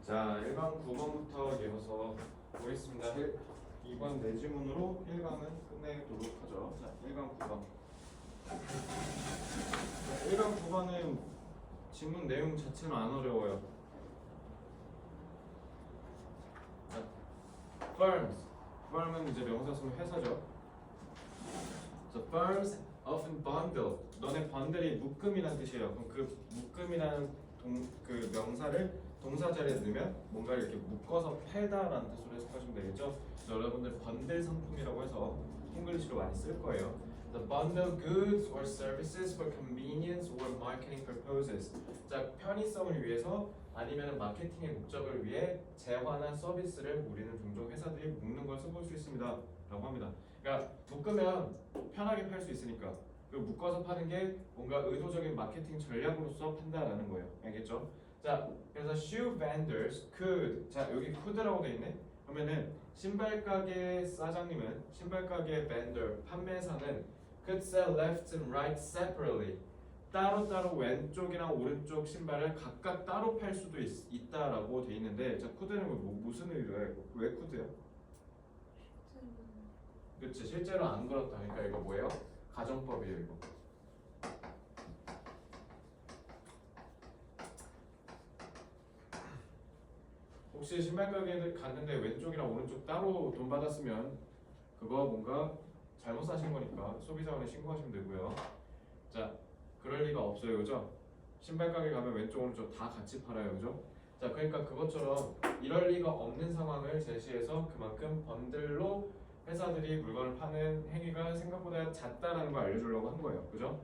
자, 1강 9번부터 이어서 보겠습니다. 2번 내지문으로 1강은 끝내도록 하죠. 자, 1강 9번. 자, 1강 9번은 지문 내용 자체는 안 어려워요. 자, firms. firm은 이제 명사 쓰면 회사죠. So firms often bundle. 너네 번들이 묶음이란 뜻이에요. 그럼 그 묶음이라는 그 명사를 동사 자리에 넣으면 뭔가 이렇게 묶어서 팔다라는 뜻으로 해석하시면 되겠죠. 그래서 여러분들 번들 상품이라고 해서 잉글리시로 많이 쓸 거예요. The bundle goods or services for convenience or marketing purposes. 자, 편의성을 위해서 아니면 마케팅의 목적을 위해 재화나 서비스를 우리는 종종 회사들이 묶는 걸 써볼 수 있습니다. 라고 합니다. 그러니까 묶으면 편하게 팔 수 있으니까 그리고 묶어서 파는 게 뭔가 의도적인 마케팅 전략으로서 판다라는 거예요. 알겠죠? 자, 그래서 shoe vendors could. 자, 여기 could라고 돼 있네. 그러면은 신발 가게 사장님은 신발 가게 vendor 판매사는 could sell left and right separately. 따로따로 왼쪽이랑 오른쪽 신발을 각각 따로 팔 수도 있다라고 돼 있는데, 자, could는 무슨 의미야? 왜 could야? 그치, 실제로 안 그렇다. 그러니까 이거 뭐예요? 가정법이에요, 이거. 혹시 신발 가게를 갔는데 왼쪽이랑 오른쪽 따로 돈 받았으면 그거 뭔가 잘못 사신 거니까 소비자원에 신고하시면 되고요. 자, 그럴 리가 없어요, 그죠? 신발 가게 가면 왼쪽 오른쪽 다 같이 팔아요, 그죠? 자, 그러니까 그것처럼 이럴 리가 없는 상황을 제시해서 그만큼 번들로 회사들이 물건을 파는 행위가 생각보다 잦다라는 걸 알려주려고 한 거예요, 그죠?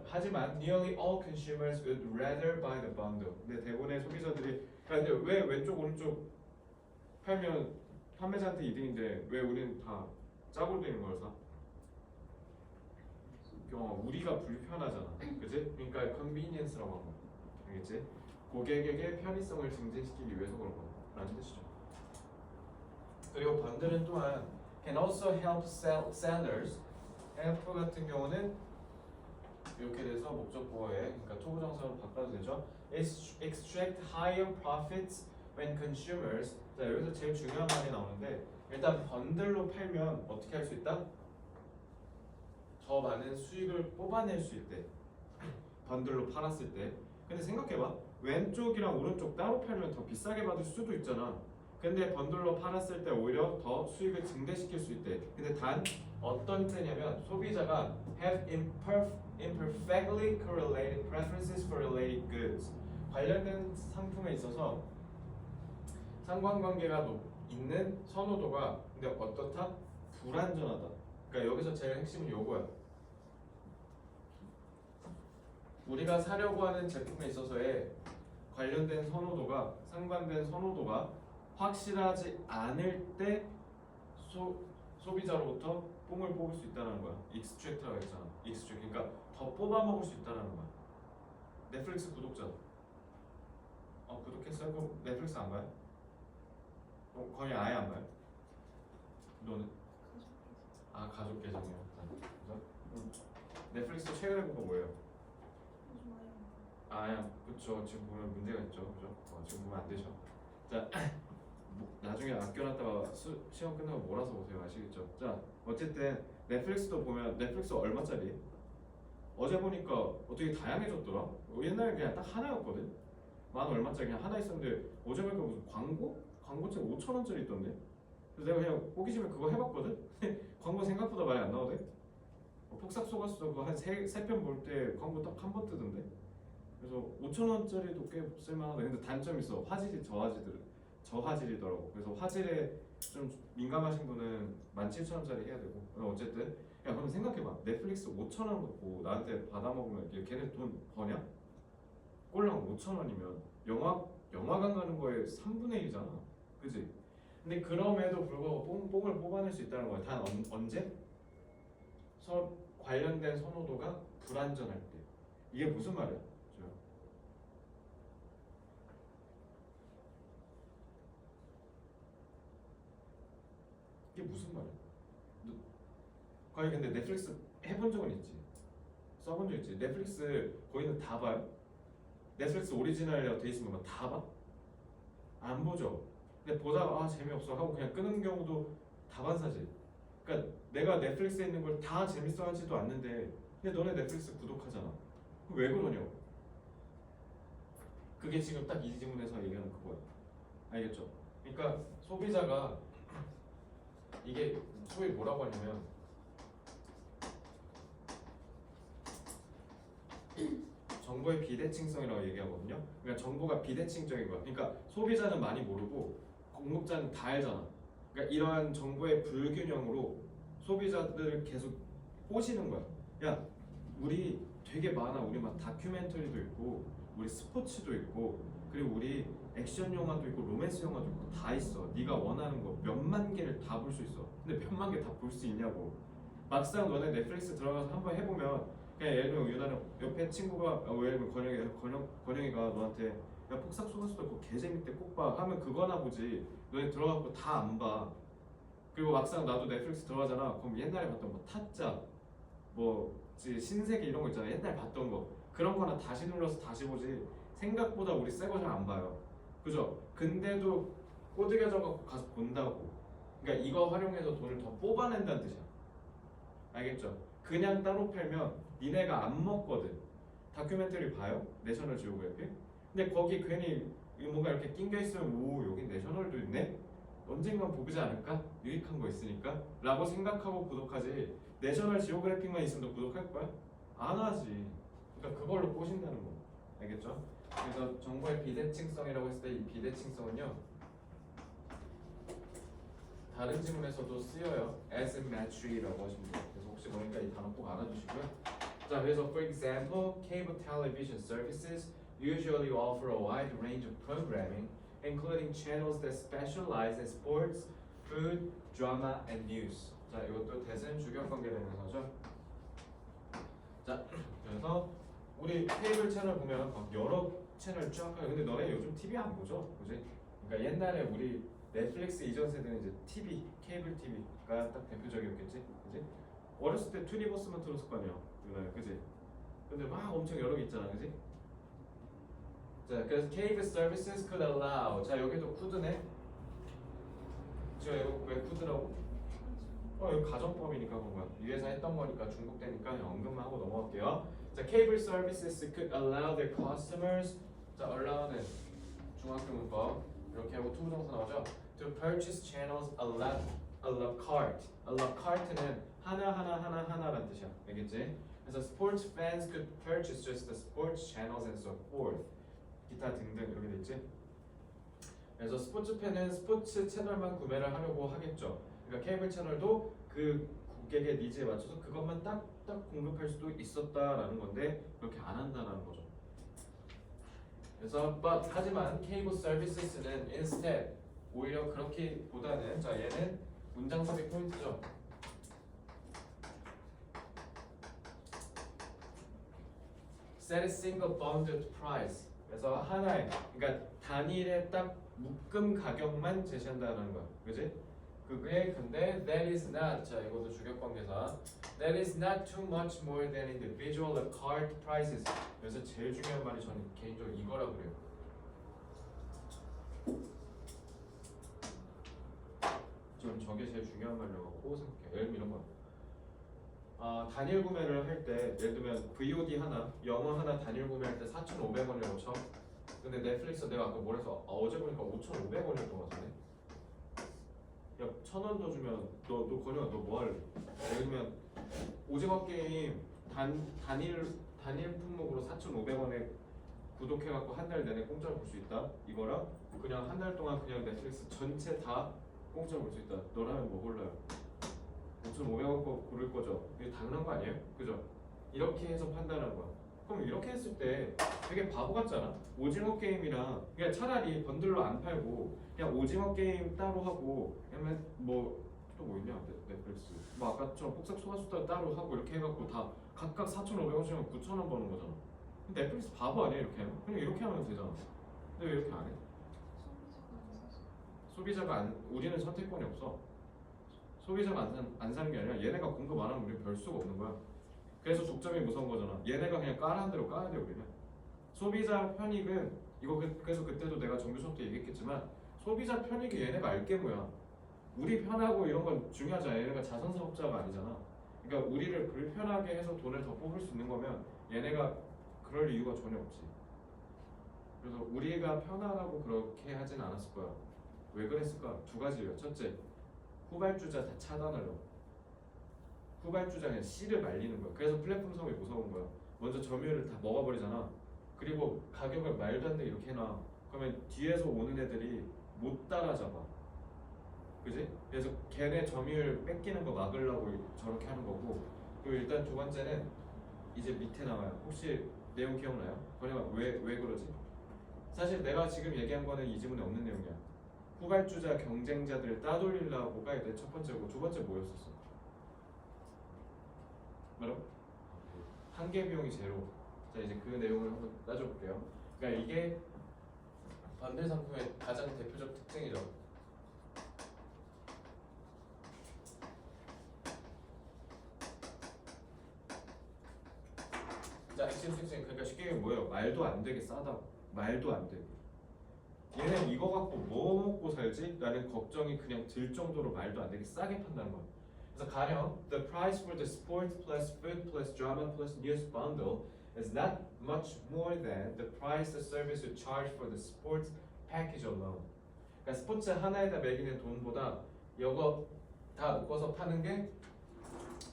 하지만 nearly all consumers would rather buy the bundle. 근데 대부분의 소비자들이 근데 왜 왼쪽 오른쪽 팔면 판매자한테 이득인데 왜 우리는 다 짝으로 되는 걸 사? 우리가 불편하잖아, 그치? 그러니까 convenience라고 한 거야, 알겠지? 고객에게 편의성을 증진시키기 위해서 그런 거라는 뜻이죠. 그리고 번들은 또한 can also help sellers. help 같은 경우는 이렇게 돼서 목적보호에, 그러니까 투부정사로 바꿔도 되죠. extract higher profits when consumers. 자, 여기서 제일 중요한 말이 나오는데, 일단 번들로 팔면 어떻게 할 수 있다? 더 많은 수익을 뽑아낼 수 있대. 번들로 팔았을 때. 근데 생각해봐, 왼쪽이랑 오른쪽 따로 팔면 더 비싸게 받을 수도 있잖아. 근데 번들로 팔았을 때 오히려 더 수익을 증대시킬 수 있대. 근데 단 어떤 때냐면 소비자가 have imperfectly correlated preferences for related goods. 관련된 상품에 있어서 상관관계가 있는 선호도가 근데 어떻다? 불완전하다. 그러니까 여기서 제일 핵심은 요거야. 우리가 사려고 하는 제품에 있어서의 관련된 선호도가, 상관된 선호도가 확실하지 않을 때 소비자로부터 뽕을 뽑을 수 있다는 거야. extract라고 했잖아. extract. 그러니까 더 뽑아 먹을 수 있다는 거야. 넷플릭스 구독자. 구독했어요? 그럼 넷플릭스 안 봐요? 거의 아예 안 봐요? 너는? 가족 계정이요. 그죠? 넷플릭스 최근에 본 거 뭐예요? 그쵸. 지금 보면 문제가 있죠. 그죠? 지금 보면 안 되죠. 자, 나중에 아껴놨다가 시험 끝나고 몰아서 보세요. 아시겠죠? 자, 어쨌든 넷플릭스도 보면 넷플릭스 얼마짜리? 어제 보니까 어떻게 다양해졌더라? 옛날에 그냥 딱 하나였거든? 만 얼마짜리 그냥 하나 있었는데 어제 보니까 무슨 광고책 5,000원짜리 있던데? 그래서 내가 그냥 호기심에 그거 해봤거든? 광고 생각보다 많이 안 나오대? 폭삭 속았어. 그거 한 3편 볼 때 광고 딱 한 번 뜨던데? 그래서 5,000원짜리도 꽤 쓸만하다. 근데 단점이 있어. 화질이 저화질이더라고. 그래서 화질에 좀 민감하신 분은 17,000원짜리 해야 되고. 어쨌든 야, 그럼 생각해봐. 넷플릭스 5,000원 갖고 나한테 받아먹으면 걔네 돈 버냐? 꼴랑 5,000원이면 영화관 가는 거에 3분의 1이잖아. 그지? 근데 그럼에도 불구하고 뽕을 뽑아낼 수 있다는 거야. 단 언제? 관련된 선호도가 불완전할 때. 이게 무슨 말이야? 이게 무슨 말이야? 거의 근데 넷플릭스 해본 적은 있지? 써본 적 있지? 넷플릭스 거기는 다 봐요? 넷플릭스 오리지널이라고 돼 있으면 다 봐? 안 보죠. 근데 보다가 아 재미없어 하고 그냥 끄는 경우도 다반사지. 그러니까 내가 넷플릭스에 있는 걸 다 재밌어 하지도 않는데 근데 너네 넷플릭스 구독하잖아. 그럼 왜 그러냐고. 그게 지금 딱 이 지문에서 얘기하는 그거야. 알겠죠? 그러니까 소비자가 이게 소위 뭐라고 하냐면 정보의 비대칭성이라고 얘기하거든요. 그러니까 정보가 비대칭적인 거야. 그러니까 소비자는 많이 모르고 공급자는 다 알잖아. 그러니까 이러한 정보의 불균형으로 소비자들을 계속 꼬시는 거야. 야, 우리 되게 많아. 우리 막 다큐멘터리도 있고, 우리 스포츠도 있고, 그리고 우리 액션 영화도 있고, 로맨스 영화도 있고 다 있어. 네가 원하는 거 몇만 개를 다 볼 수 있어. 근데 몇만 개 다 볼 수 있냐고. 막상 너네 넷플릭스 들어가서 한번 해보면 그냥 예를 들면 유나는 옆에 친구가 예를 들면 건영이가 너한테 야 폭삭 속았수도 그거 개재밌대 꼭 봐 하면 그거나 보지 너네 들어가고 다 안 봐. 그리고 막상 나도 넷플릭스 들어가잖아. 그럼 옛날에 봤던 뭐 타짜 뭐 신세계 이런 거 있잖아. 옛날 봤던 거 그런 거나 다시 눌러서 다시 보지 생각보다 우리 새 거 잘 안 봐요. 그죠? 근데도 꼬드겨져갖고 가서 본다고. 그러니까 이거 활용해서 돈을 더 뽑아낸다는 뜻이야. 알겠죠? 그냥 따로 팔면 니네가 안 먹거든. 다큐멘터리 봐요? 내셔널 지오그래피? 근데 거기 괜히 뭔가 이렇게 낑겨 있으면 오 여기 내셔널도 있네? 언젠간 보지 않을까? 유익한 거 있으니까? 라고 생각하고 구독하지 내셔널 지오그래픽만 있으면 너 구독할 거야? 안 하지. 그러니까 그걸로 꼬신다는 거. 알겠죠? 그래서 정보의 비대칭성이라고 했을 때 이 비대칭성은요 다른 지문에서도 쓰여요. asymmetry라고 하시면 돼요. 그래서 혹시 모르니까 이 단어 꼭 알아두시고요. 자, 그래서 for example, cable television services usually offer a wide range of programming, including channels that specialize in sports, food, drama, and news. 자, 이것도 대신 주격관계 대명사죠. 자, 그래서 우리 케이블 채널 보면 막 여러 채널 쫙 하요. 근데 너네 요즘 TV 안 보죠, 그지? 그러니까 옛날에 우리 넷플릭스 이전 세대는 이제 TV, 케이블 TV가 딱 대표적이었겠지, 그지? 어렸을 때 투니버스만 들었을 거 아니야, 누나야, 그지? 근데 막 엄청 여러 개 있잖아, 그지? 자, 그래서 cable services could allow. 자, 여기도 could네. 지금 이거 왜 could라고? 이거 가정법이니까 그런 거야. 위에서 했던 거니까 중복되니까 그냥 언급만 하고 넘어갈게요. 자, cable services could allow their customers. 자, allow는 중학교 문법 이렇게 하고 투부정사 나오죠. To purchase channels a la carte. a la carte는 하나라는 뜻이야. 알겠지? 그래서 sports fans could purchase just the sports channels and so forth. 기타 등등 이렇게 돼 있지. 그래서 스포츠 팬은 스포츠 채널만 구매를 하려고 하겠죠. 그러니까 케이블 채널도 그 고객의 니즈에 맞춰서 그것만 딱 공급할 수도 있었다라는 건데 그렇게 안 한다는 거죠. 그래서 하지만 케이블 서비스는 instead 오히려 그렇게보다는 자 얘는 문장 삽입 포인트죠. set a single bundled price. 그래서 하나의 그러니까 단일의 딱 묶음 가격만 제시한다는 거야. 그지? 그게 근데 that is not 자 이것도 주격관계사 that is not too much more than individual cart prices. 그래서 제일 중요한 말이 저는 개인적으로 이거라고 그래요. 좀 저게 제일 중요한 말이라고 생각해요. 예를 들면 이런 거. 단일 구매를 할 때 예를 들면 VOD 하나, 영화 하나 단일 구매할 때 4,500원이라고 쳐. 근데 넷플릭스 내가 아까 뭐래서 어제 보니까 5,500원이었던 것 같은데. 야, 1,000원 더 주면 너 건영아 너 뭐 할래? 예를 들면 오징어 게임 단일 품목으로 4,500원에 구독해갖고 한 달 내내 공짜로 볼 수 있다. 이거랑 그냥 한 달 동안 그냥 넷플릭스 전체 다 공짜로 볼 수 있다. 너라면 뭐 골라요? 5,500원 거 고를 거죠. 이게 당연한 거 아니에요? 그죠? 이렇게 해서 판단하는 거야. 그럼 이렇게 했을 때 되게 바보 같잖아. 오징어 게임이랑 그냥 차라리 번들로 안 팔고 그냥 오징어 게임 따로 하고 그러면 뭐 또 뭐 있냐 넷플릭스 뭐 아까처럼 폭삭 소가수다 따로 하고 이렇게 해갖고 다 각각 4,500원씩은 9,000원 버는 거잖아. 넷플릭스 바보 아니야 이렇게 하면? 그냥 이렇게 하면 되잖아. 근데 왜 이렇게 안 해? 소비자가 우리는 선택권이 없어. 소비자가 안 사는 게 아니라 얘네가 공급 안 하면 우리는 별 수가 없는 거야. 그래서 독점이 무서운 거잖아. 얘네가 그냥 까라는 대로 까야 돼 우리는. 소비자 편익은 이거 그래서 그때도 내가 정규 수업 때 얘기했겠지만 소비자 편익이 얘네가 알게 뭐야. 우리 편하고 이런 건 중요하지 않아. 얘네가 자선사업자가 아니잖아. 그러니까 우리를 불편하게 해서 돈을 더 뽑을 수 있는 거면 얘네가 그럴 이유가 전혀 없지. 그래서 우리가 편하라고 그렇게 하진 않았을 거야. 왜 그랬을까? 두 가지예요. 첫째, 후발주자 다 차단하려고. 후발주자는 씨를 말리는 거야. 그래서 플랫폼 사업이 무서운 거야. 먼저 점유율을 다 먹어버리잖아. 그리고 가격을 말도 안 되게 이렇게 해놔. 그러면 뒤에서 오는 애들이 못 따라잡아. 그지? 그래서 걔네 점유율 뺏기는 거 막으려고 저렇게 하는 거고. 그리고 일단 두 번째는 이제 밑에 나와요. 혹시 내용 기억나요? 그러면 왜 그러지? 사실 내가 지금 얘기한 거는 이 지문에 없는 내용이야. 후발주자 경쟁자들을 따돌리려고가 이제 첫 번째고 두 번째 뭐였었어? 뭐라고? 한계 비용이 제로. 자 이제 그 내용을 한번 따져볼게요. 그러니까 이게 번들 상품의 가장 대표적 특징이죠. 자 핵심 특징 그러니까 쉽게 얘기하면 뭐예요? 말도 안 되게 싸다고. 말도 안 되게. 얘는 이거 갖고 뭐 먹고 살지? 라는 걱정이 그냥 들 정도로 말도 안 되게 싸게 판다는 거야. 그래서 가령 the price for the sports plus food plus drama plus news bundle is not much more than the price the service would charge for the sports package alone. 그러니까 스포츠 하나에다 매기는 돈보다 이거 다 묶어서 파는 게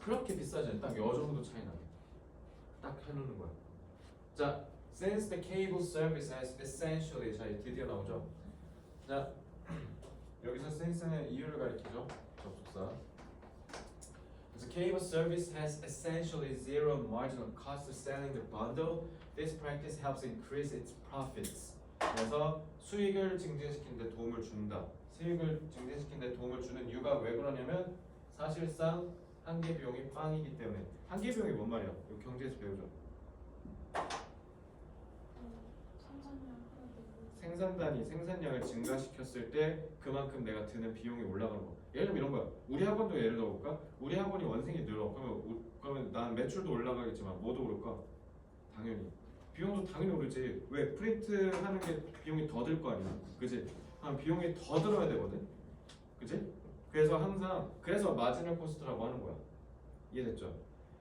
그렇게 비싸지 않아. 딱 요 정도 차이 나게 딱 해놓는 거야. 자, since the cable service has essentially 자 드디어 나오죠. 자 여기서 since는 이유를 가리키죠. 접속사. The cable service has essentially zero marginal cost of selling the bundle. This practice helps increase its profits. 그래서 수익을 증대시키는 데 도움을 준다. 수익을 증대시키는 데 도움을 주는 이유가 왜 그러냐면 사실상 한계 비용이 빵이기 때문에. 한계 비용이 뭔 말이야? 이거 경제에서 배우죠. 생산단이 생산량을 증가시켰을 때 그만큼 내가 드는 비용이 올라가는 거. 예를 들면 이런 거야. 우리 학원도 예를 들어볼까? 우리 학원이 원생이 늘어. 그러면 난 매출도 올라가겠지만 뭐도 오를까? 당연히 비용도 당연히 오르지. 왜? 프린트 하는 게 비용이 더 들 거 아니야. 그지? 그럼 비용이 더 들어야 되거든. 그지? 그래서 항상 그래서 마지널 코스트라고 하는 거야. 이해됐죠?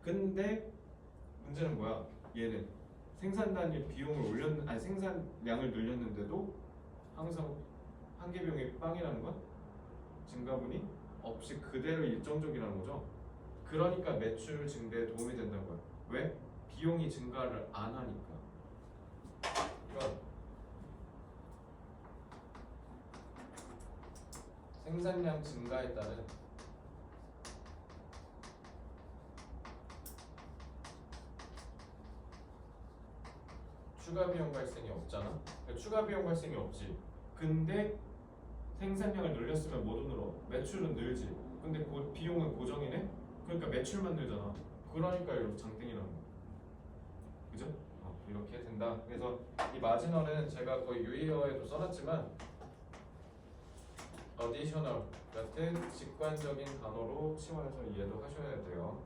근데 문제는 뭐야? 얘는 생산단위 비용을 생산량을 늘렸는데도 항상 한계 비용이 빵이라는 거야? 증가분이 없이 그대로 일정적이라는 거죠. 그러니까 매출 증대에 도움이 된다는 거야. 왜? 비용이 증가를 안 하니까. 이건 생산량 증가에 따른 추가 비용 발생이 없잖아. 그러니까 추가 비용 발생이 없지. 근데 생산량을 늘렸으면 뭐도 늘어? 매출은 늘지. 근데 비용은 고정이네? 그러니까 매출만 늘잖아. 그러니까 이렇게 장땡이라는 거야. 그죠? 이렇게 된다. 그래서 이 마지널은 제가 거의 유의어에도 써놨지만 additional 같은 직관적인 단어로 치환해서 이해도 하셔야 돼요.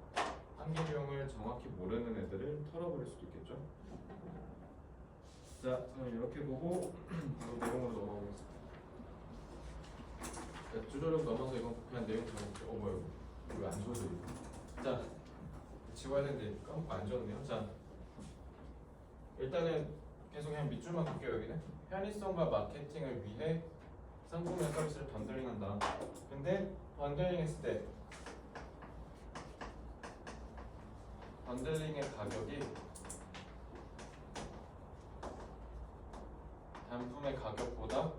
한계 비용을 정확히 모르는 애들을 털어버릴 수도 있겠죠. 자, 그럼 이렇게 보고 바로 내용으로 넘어가겠습니다. 자, 주저력 넘어서 이건 그냥 내용 적을게요. 뭐야 이거 왜 안 지워져 이거? 자, 지워야 되는데 까먹고 안 지웠네요. 자, 일단은 계속 그냥 밑줄만 볼게요. 여기는 편의성과 마케팅을 위해 상품과 서비스를 번들링한다. 근데 번들링했을 때 번들링의 가격이 단품의 가격보다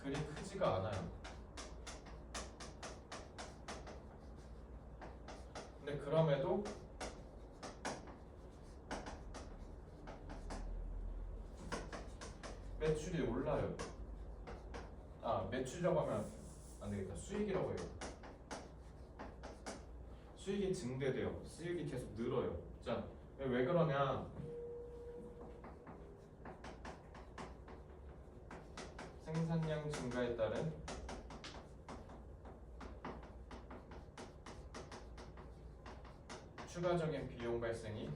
그리 크지가 않아요. 근데 그럼에도 매출이 올라요. 매출이라고 하면 안 되겠다. 수익이라고 해요. 수익이 증대돼요. 수익이 계속 늘어요. 자, 왜 그러냐? 생산량 증가에 따른 추가적인 비용 발생이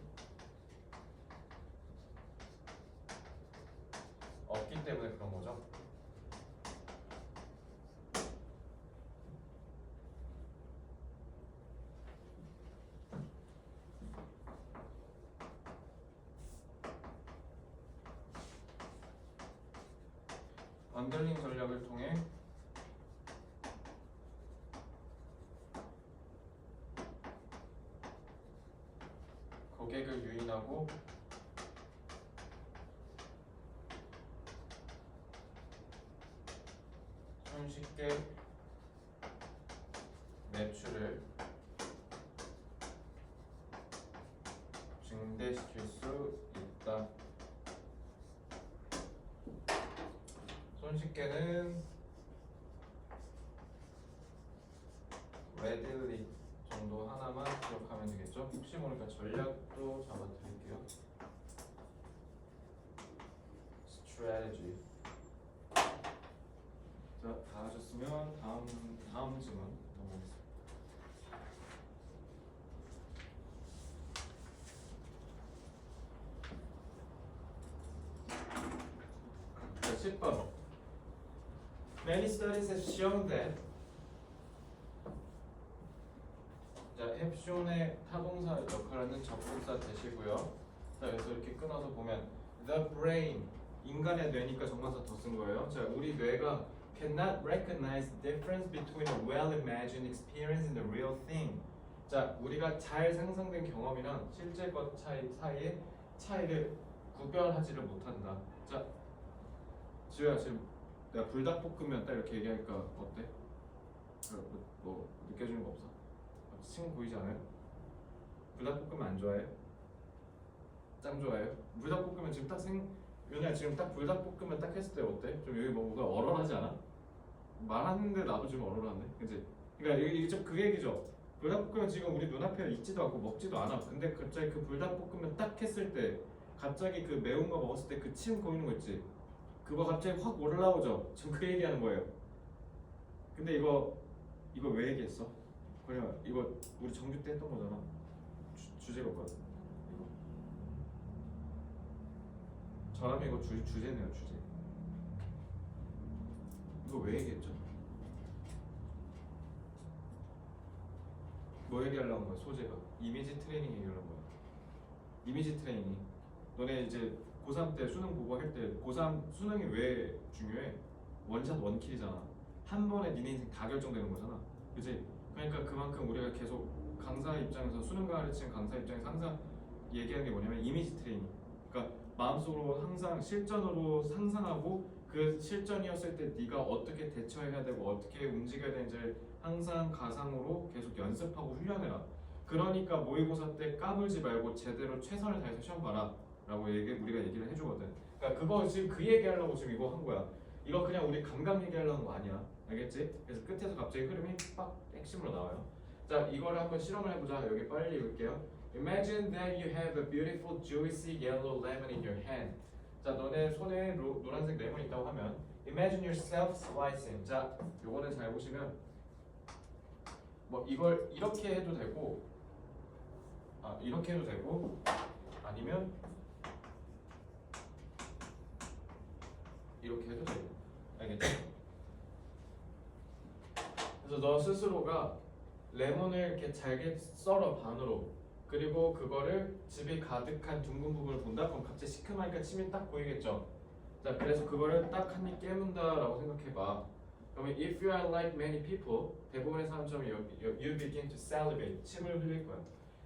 없기 때문에 그런 거죠. 언더링 전략을 통해 고객을 유인하고 손쉽게 매출을 증대시킬 수 있다. 손쉽게는 readily 정도 하나만 기억하면 되겠죠. 혹시 모르니까 전략도 잡아드릴게요. strategy. 자, 다 하셨으면 다음 질문 넘어가겠습니다. 자, 10번. Many studies have shown that. 자, have shown의 타동사 역할은 접속사 대시고요. 자, 그래서 이렇게 끊어서 보면 the brain, 인간의 뇌니까 정관사 더 쓴 거예요. 자, 우리 뇌가 cannot recognize the difference between a well-imagined experience and the real thing. 자, 우리가 잘 상상된 경험이랑 실제 것 사이의 차이를 구별하지를 못한다. 자, 지우야 지금 내가 불닭볶음면 딱 이렇게 얘기하니까 어때? 뭐 느껴지는 거 없어? 친구 보이지 않아요? 불닭볶음면 안 좋아해요? 짱 좋아해요? 불닭볶음면 지금 윤아 지금 딱 불닭볶음면 딱 했을 때 어때? 좀 여기 뭐가 얼얼하지 않아? 말하는데 나도 지금 얼얼하네, 그치? 그러니까 이게 좀 그 얘기죠. 불닭볶음면 지금 우리 눈앞에 있지도 않고 먹지도 않아. 근데 갑자기 그 불닭볶음면 딱 했을 때 갑자기 그 매운 거 먹었을 때 그 침 고이는 거 있지? 그거 갑자기 확 올라오죠? 지금 그 얘기하는 거예요. 근데 이거 왜 얘기했어? 그냥 이거 우리 정규 때 했던 거잖아. 주제가 뭐야? 이거 저라면 이거 주제네요. 주제. 이거 왜 얘기했죠? 뭐 얘기하려는 거야? 소재가 이미지 트레이닝 얘기하려는 거야. 이미지 트레이닝. 너네 이제 고3 때 수능 보고 할 때 고3 수능이 왜 중요해? 원샷 원킬이잖아. 한 번에 니네 인생 다 결정되는 거잖아. 그치? 그러니까 그만큼 우리가 계속 강사 입장에서 수능 가르치는 강사 입장에서 항상 얘기하는 게 뭐냐면 이미지 트레이닝. 그러니까 마음속으로 항상 실전으로 상상하고 그 실전이었을 때 네가 어떻게 대처해야 되고 어떻게 움직여야 되는지를 항상 가상으로 계속 연습하고 훈련해라. 그러니까 모의고사 때 까불지 말고 제대로 최선을 다해서 시험 봐라 라고 우리가 얘기를 해주거든. 그러니까 그거 지금 그 얘기하려고 지금 이거 한 거야. 이거 그냥 우리 감각 얘기하려는 거 아니야. 알겠지? 그래서 끝에서 갑자기 흐름이 빡 핵심으로 나와요. 자, 이거를 한번 실험을 해보자. 여기 빨리 읽을게요. Imagine that you have a beautiful juicy yellow lemon in your hand. 자, 너네 손에 노란색 레몬 있다고 하면 Imagine yourself slicing. 자, 요거는 잘 보시면 뭐 이걸 이렇게 해도 되고 이렇게 해도 되고 아니면 이렇게 해도 되고. 알겠지? 그래서 너 스스로가 레몬을 이렇게 잘게 썰어 반으로. 그리고 그거를 즙이 가득한 둥근 부분을 본다? 그럼 갑자기 시큼하니까 침이 딱 보이겠죠? 자, 그래서 그거를 딱 한 입 깨문다라고 생각해봐. 그러면 if you are like many people, 대부분의 사람처럼 you begin to salivate, 침을 흘릴 거야.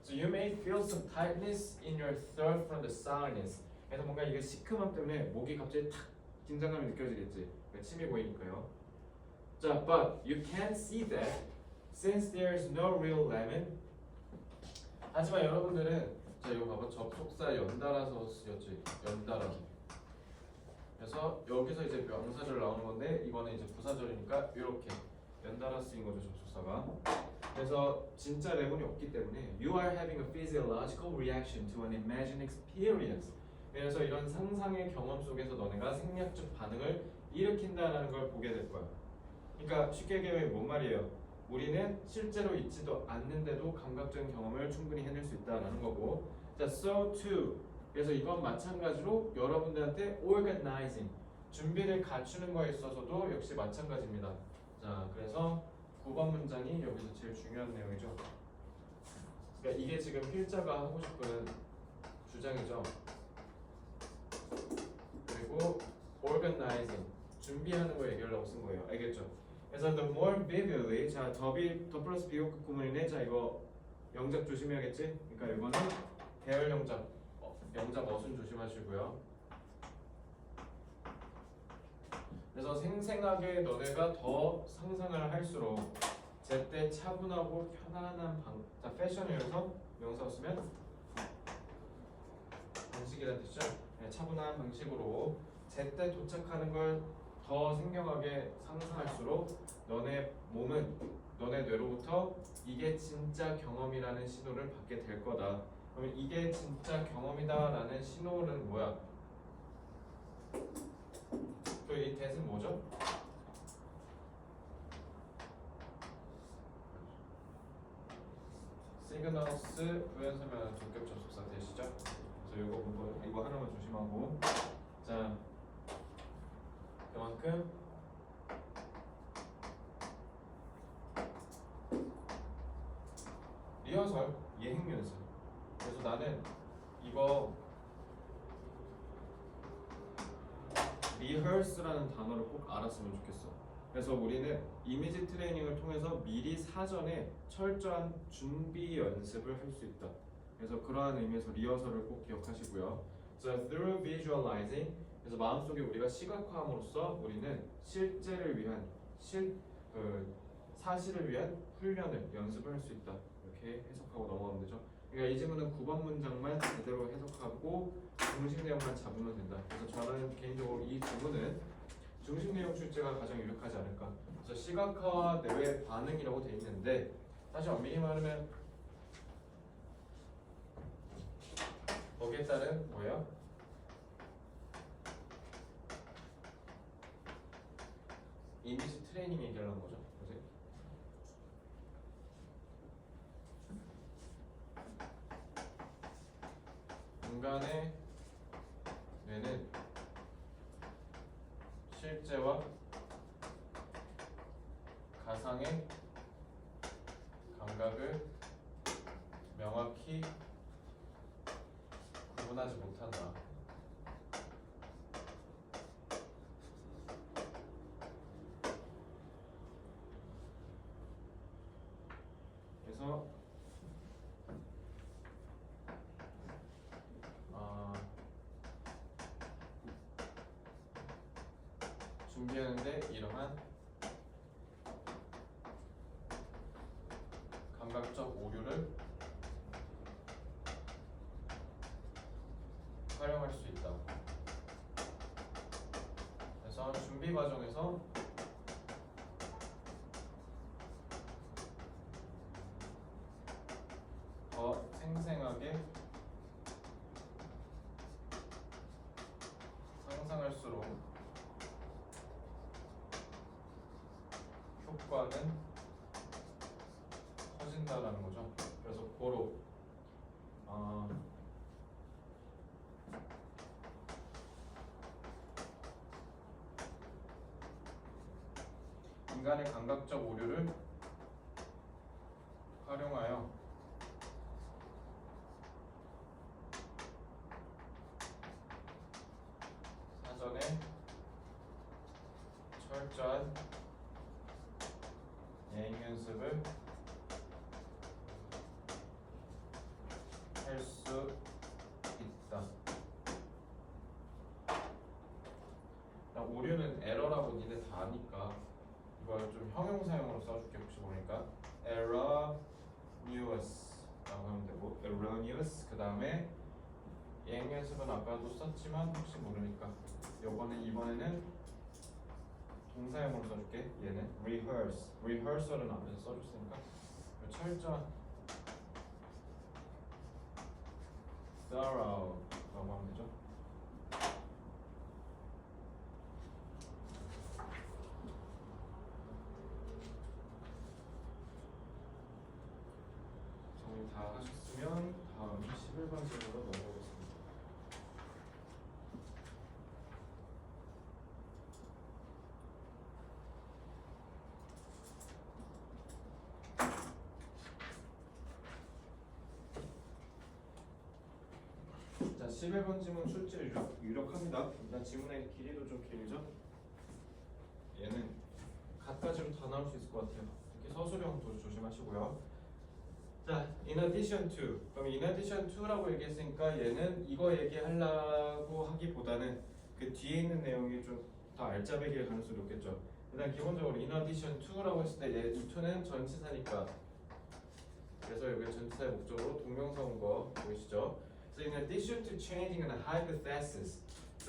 So you may feel some tightness in your throat from the sourness. 그래서 뭔가 이게 시큼함 때문에 목이 갑자기 탁 긴장감이 느껴지겠지. 침이 보이니까요. 자, but you can't see that since there is no real lemon. 하지만 여러분들은 자, 이거 봐봐. 접속사 연달아서 쓰였지. 연달아. 그래서 여기서 이제 명사절 나오는 건데 이거는 이제 부사절이니까 이렇게 연달아 쓰인 거죠, 접속사가. 그래서 진짜 레몬이 없기 때문에 you are having a physiological reaction to an imagined experience. 그래서 이런 상상의 경험 속에서 너네가 생략적 반응을 일으킨다라는 걸 보게 될 거야. 그러니까 쉽게 얘기하면 뭔 말이에요? 우리는 실제로 있지도 않는데도 감각적인 경험을 충분히 해낼 수 있다라는 거고. 자, so too. 그래서 이건 마찬가지로 여러분들한테 organizing, 준비를 갖추는 거에 있어서도 역시 마찬가지입니다. 자, 그래서 9번 문장이 여기서 제일 중요한 내용이죠. 그러니까 이게 지금 필자가 하고 싶은 주장이죠. 그리고 organizing, 준비하는 거 얘기하려고 쓴 거예요. 알겠죠? 그래서 the more vividly, 자, 더 플러스 비호크 구문이네. 자, 이거 영작 조심해야겠지? 그러니까 이거는 대열 영작, 영작 어순 조심하시고요. 그래서 생생하게 너네가 더 상상을 할수록 제때 차분하고 편안한 자, 패션이어서 명사 쓰면 방식이라는 뜻이죠. 네, 차분한 방식으로 제때 도착하는 걸 더 생경하게 상상할수록 너네 몸은 너네 뇌로부터 이게 진짜 경험이라는 신호를 받게 될 거다. 그러면 이게 진짜 경험이다라는 신호는 뭐야? 그 이 대신 뭐죠? 시그널스 부연설명하는 전격 접속사 되시죠? 그래서 이거 하나만 조심하고, 자, 그만큼 리허설, 예행 연습. 그래서 나는 이거 rehearse라는 단어를 꼭 알았으면 좋겠어. 그래서 우리는 이미지 트레이닝을 통해서 미리 사전에 철저한 준비 연습을 할 수 있다. 그래서 그러한 의미에서 리허설을 꼭 기억하시고요. So through visualizing, 그래서 마음속에 우리가 시각화함으로써 우리는 실제를 위한 사실을 위한 훈련을 연습을 할 수 있다. 이렇게 해석하고 넘어가면 되죠. 그러니까 이 지문은 9번 문장만 제대로 해석하고 중심 내용만 잡으면 된다. 그래서 저는 개인적으로 이 부분은 중심 내용 출제가 가장 유력하지 않을까. 그래서 시각화와 내외 반응이라고 돼 있는데, 사실 엄밀히 말하면 거기에 따른 뭐예요? 이미지 트레이닝 얘기하는 거죠. 그지? 인간의 뇌는 실제와 가상의 감각을 명확히 구분하지 못한다. 그래서 준비하는데 이러한 감각적 오류를 활용할 수 있다. 그래서 준비 과정에서 더 생생하게 상상할수록 효과는 커진다라는 거죠. 그래서 고로 인간의 감각적 오류를 활용하여 사전에 철저한 예행 연습을 할 수 있다. 오류는 에러라고 니네 다 아니까 이걸 좀 형용사용으로 써줄게. 혹시 모르니까 erroneous라고 하면 되고, erroneous 그 다음에 예행 연습은 아까도 썼지만 혹시 모르니까 이번에는 동사형으로 써줄게. 얘는 rehearsal은 앞에서 써줬으니까 철저한 thorough라고 하면 되죠. 정리 다 하셨으면 다음 11번 질문으로 넘어가겠습니다. 11번 지문 출제 유력합니다. 일단 지문의 길이도 좀 길죠? 얘는 갖가지로 다 나올 수 있을 것 같아요. 특히 서술형도 조심하시고요. 자, in addition to. 그럼 in addition to라고 얘기했으니까 얘는 이거 얘기하려고 하기보다는 그 뒤에 있는 내용이 좀 더 알짜배기일 가능성이 높겠죠. 일단 기본적으로 in addition to라고 했을 때 얘 이 to는 전치사니까. 그래서 여기 전치사의 목적으로 동명사 온 거 보이시죠? So in addition to changing the hypothesis,